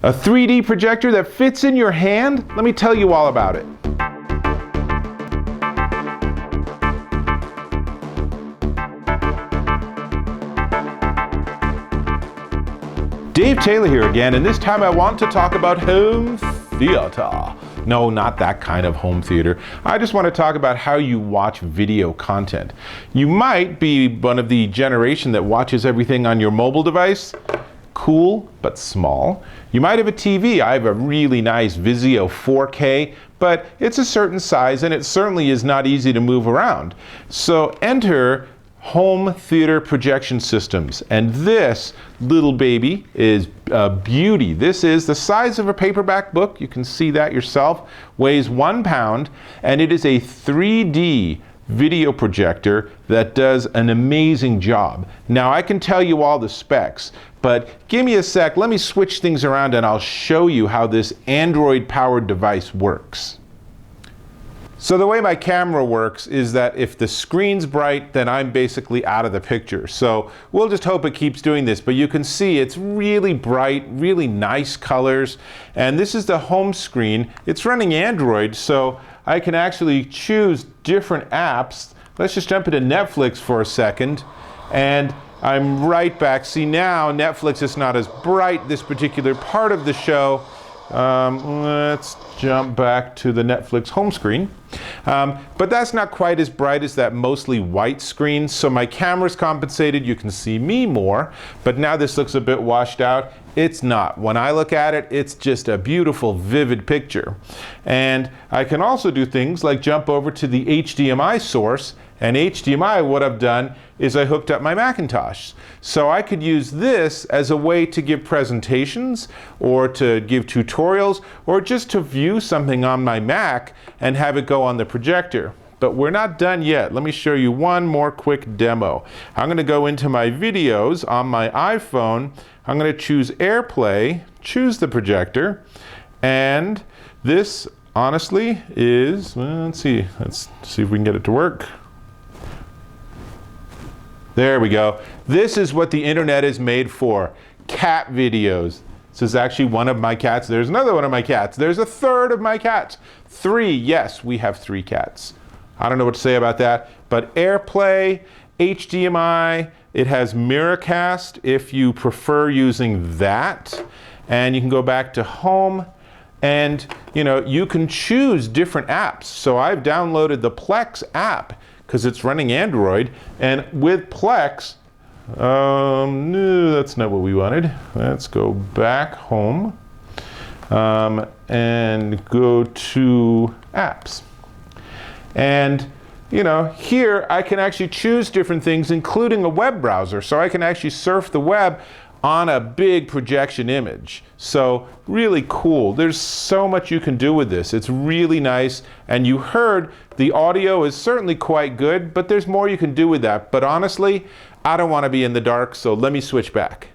A 3D projector that fits in your hand? Let me tell you all about it. Dave Taylor here again, and this time I want to talk about home theater. No, not that kind of home theater. I just want to talk about how you watch video content. You might be one of the generation that watches everything on your mobile device. Cool, but small. You might have a TV. I have a really nice Vizio 4K, but it's a certain size and it certainly is not easy to move around. So enter home theater projection systems, and this little baby is a beauty. This is the size of a paperback book. You can see that yourself. Weighs 1 pound, and it is a 3D video projector that does an amazing job. Now I can tell you all the specs, but give me a sec. Let me switch things around and I'll show you how this Android powered device works. So the way my camera works is that if the screen's bright, then I'm basically out of the picture. So we'll just hope it keeps doing this, but you can see it's really bright, really nice colors. And this is the home screen. It's running Android, so I can actually choose different apps. Let's just jump into Netflix for a second. And I'm right back. See, now Netflix is not as bright, this particular part of the show. Let's jump back to the Netflix home screen. But that's not quite as bright as that mostly white screen, so my camera's compensated. You can see me more, but now this looks a bit washed out. It's not. When I look at it, it's just a beautiful, vivid picture. And I can also do things like jump over to the HDMI source, and HDMI, what I've done is I hooked up my Macintosh. So I could use this as a way to give presentations or to give tutorials or just to view something on my Mac and have it go on the projector. But we're not done yet. Let me show you one more quick demo. I'm going to go into my videos on my iPhone. I'm going to choose AirPlay, choose the projector, and this honestly is, well, let's see if we can get it to work. There we go. This is what the internet is made for. Cat videos. This is actually one of my cats. There's another one of my cats. There's a third of my cats. 3, yes, we have 3 cats. I don't know what to say about that, but AirPlay, HDMI, it has Miracast if you prefer using that. And you can go back to home and you can choose different apps. So I've downloaded the Plex app because it's running Android, and with Plex, no, that's not what we wanted. Let's go back home and go to apps. And here I can actually choose different things, including a web browser. So I can actually surf the web on a big projection image. So really cool. There's so much you can do with this. It's really nice. And you heard the audio is certainly quite good, but there's more you can do with that. But honestly, I don't want to be in the dark, so let me switch back.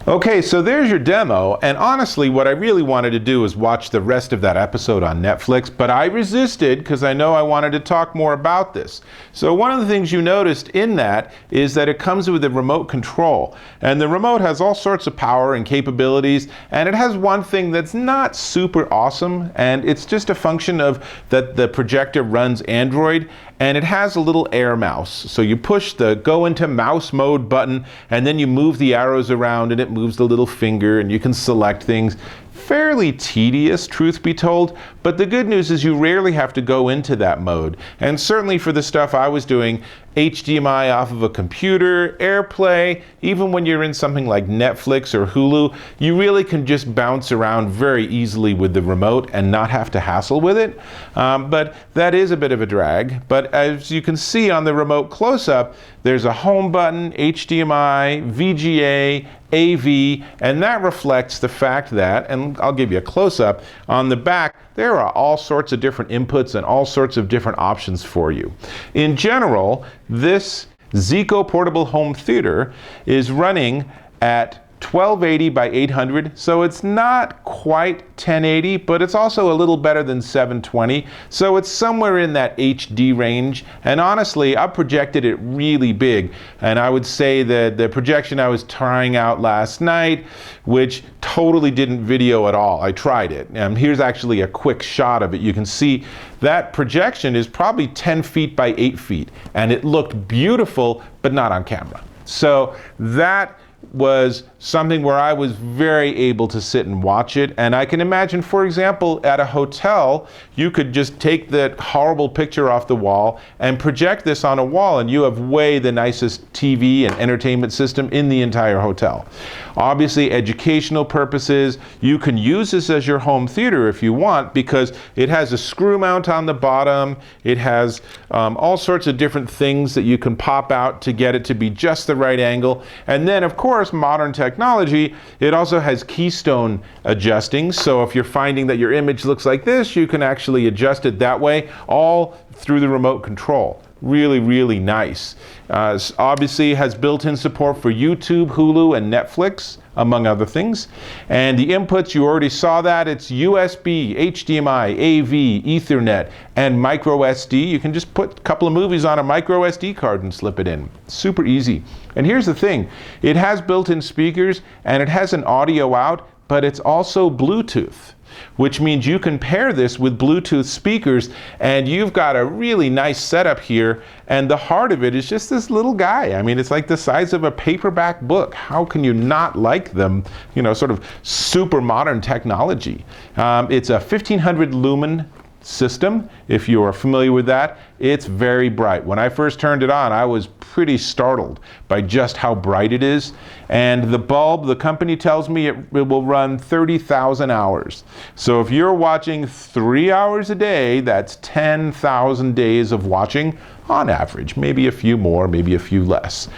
Okay, so there's your demo, and honestly what I really wanted to do is watch the rest of that episode on Netflix, but I resisted because I know I wanted to talk more about this. So one of the things you noticed in that is that it comes with a remote control, and the remote has all sorts of power and capabilities, and it has one thing that's not super awesome, and it's just a function of that the projector runs Android, and it has a little air mouse. So you push the go into mouse mode button, and then you move the arrows around and it moves the little finger and you can select things. Fairly tedious, truth be told, but the good news is you rarely have to go into that mode. And certainly for the stuff I was doing, HDMI off of a computer, AirPlay, even when you're in something like Netflix or Hulu, you really can just bounce around very easily with the remote and not have to hassle with it. But that is a bit of a drag. But as you can see on the remote close-up, there's a home button, HDMI, VGA, AV, and that reflects the fact that, and I'll give you a close-up, on the back there are all sorts of different inputs and all sorts of different options for you. In general, this ZECO Portable Home Theater is running at 1280 by 800, so it's not quite 1080, but it's also a little better than 720, so it's somewhere in that HD range. And honestly, I projected it really big, and I would say that the projection I was trying out last night, which totally didn't video at all, I tried it, and here's actually a quick shot of it. You can see that projection is probably 10 feet by 8 feet, and it looked beautiful, but not on camera. So that was something where I was very able to sit and watch it. And I can imagine, for example, at a hotel, you could just take that horrible picture off the wall and project this on a wall, and you have way the nicest TV and entertainment system in the entire hotel. Obviously, educational purposes, you can use this as your home theater if you want, because it has a screw mount on the bottom. It has all sorts of different things that you can pop out to get it to be just the right angle. And then, of course, modern technology, it also has keystone adjusting. So if you're finding that your image looks like this, you can actually adjust it that way, all through the remote control. Really, really nice. Obviously has built-in support for YouTube, Hulu, and Netflix, among other things. And the inputs, you already saw that. It's USB, HDMI, AV, Ethernet, and micro SD. You can just put a couple of movies on a micro SD card and slip it in. Super easy. And here's the thing. It has built-in speakers, and it has an audio out, but it's also Bluetooth, which means you can pair this with Bluetooth speakers, and you've got a really nice setup here. And the heart of it is just this little guy. I mean, it's like the size of a paperback book. How can you not like them? You know, sort of super modern technology. It's a 1500 lumen system, if you are familiar with that. It's very bright. When I first turned it on, I was pretty startled by just how bright it is. And the bulb, the company tells me it will run 30,000 hours. So if you're watching 3 hours a day, that's 10,000 days of watching on average. Maybe a few more, maybe a few less.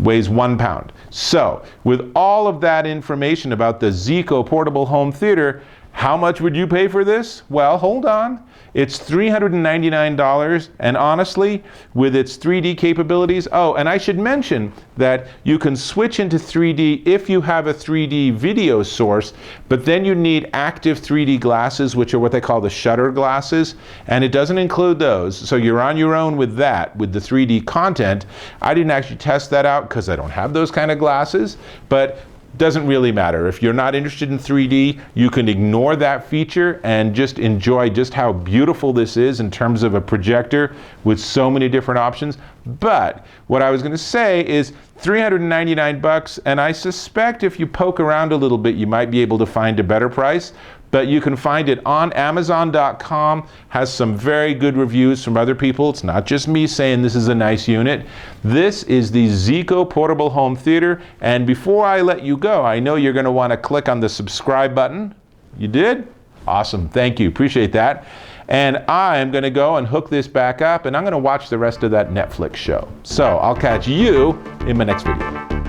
Weighs 1 pound. So with all of that information about the ZECO Portable Home Theater, how much would you pay for this? Well, hold on. It's $399, and honestly, with its 3D capabilities, oh, and I should mention that you can switch into 3D if you have a 3D video source, but then you need active 3D glasses, which are what they call the shutter glasses, and it doesn't include those, so you're on your own with that, with the 3D content. I didn't actually test that out because I don't have those kind of glasses, but doesn't really matter. If you're not interested in 3D, you can ignore that feature and just enjoy just how beautiful this is in terms of a projector with so many different options. But what I was going to say is $399, and I suspect if you poke around a little bit, you might be able to find a better price. But you can find it on Amazon.com, has some very good reviews from other people. It's not just me saying this is a nice unit. This is the ZECO Portable Home Theater. And before I let you go, I know you're going to want to click on the subscribe button. You did? Awesome. Thank you. Appreciate that. And I'm going to go and hook this back up, and I'm going to watch the rest of that Netflix show. So I'll catch you in my next video.